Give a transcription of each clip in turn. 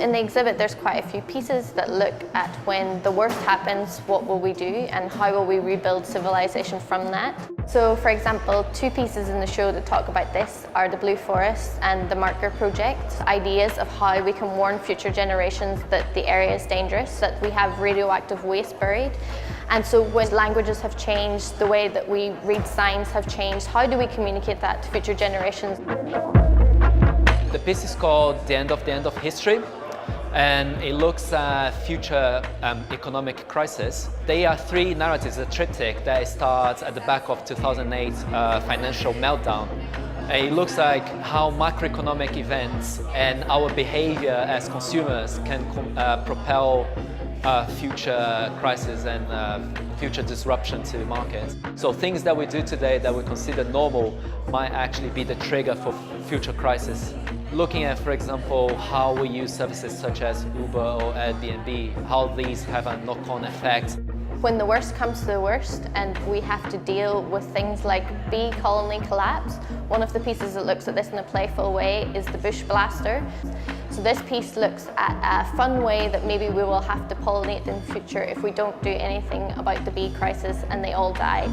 In the exhibit there's quite a few pieces that look at when the worst happens, what will we do and how will we rebuild civilization from that. So for example, two pieces in the show that talk about this are the Blue Forest and the Marker Project. Ideas of how we can warn future generations that the area is dangerous, that we have radioactive waste buried. And so when languages have changed, the way that we read signs have changed, how do we communicate that to future generations? The piece is called The End of History, and it looks at future economic crisis. There are three narratives, a triptych that starts at the back of 2008 financial meltdown. It looks like how macroeconomic events and our behavior as consumers can propel future crisis and future disruption to the market. So things that we do today that we consider normal might actually be the trigger for future crisis. Looking at, for example, how we use services such as Uber or Airbnb, how these have a knock-on effect. When the worst comes to the worst and we have to deal with things like bee colony collapse, one of the pieces that looks at this in a playful way is the bush blaster. So this piece looks at a fun way that maybe we will have to pollinate in the future if we don't do anything about the bee crisis and they all die.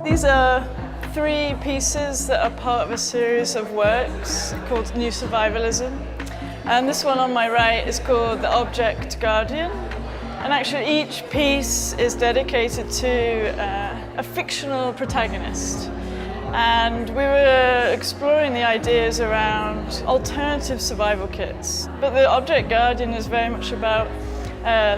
These are three pieces that are part of a series of works called New Survivalism. And this one on my right is called The Object Guardian. And actually each piece is dedicated to a fictional protagonist. And we were exploring the ideas around alternative survival kits. But The Object Guardian is very much about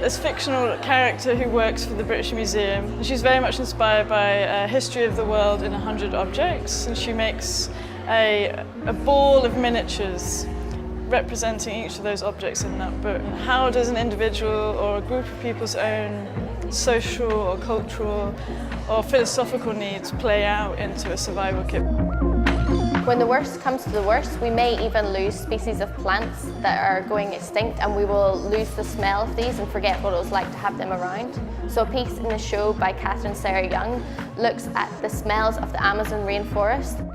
this fictional character who works for the British Museum. And she's very much inspired by a history of the world in 100 objects. And she makes a ball of miniatures representing each of those objects in that book. How does an individual or a group of people's own social or cultural or philosophical needs play out into a survival kit? When the worst comes to the worst, we may even lose species of plants that are going extinct, and we will lose the smell of these and forget what it was like to have them around. So a piece in the show by Catherine Sarah Young looks at the smells of the Amazon rainforest.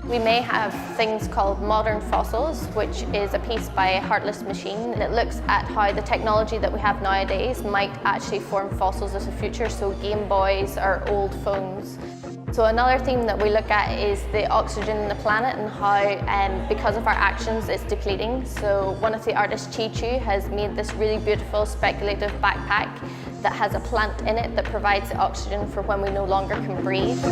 We may have things called modern fossils, which is a piece by Heartless Machine, and it looks at how the technology that we have nowadays might actually form fossils of the future, so Game Boys or old phones. So another theme that we look at is the oxygen in the planet and how, because of our actions, it's depleting. So one of the artists, Chi Chu, has made this really beautiful speculative backpack that has a plant in it that provides the oxygen for when we no longer can breathe.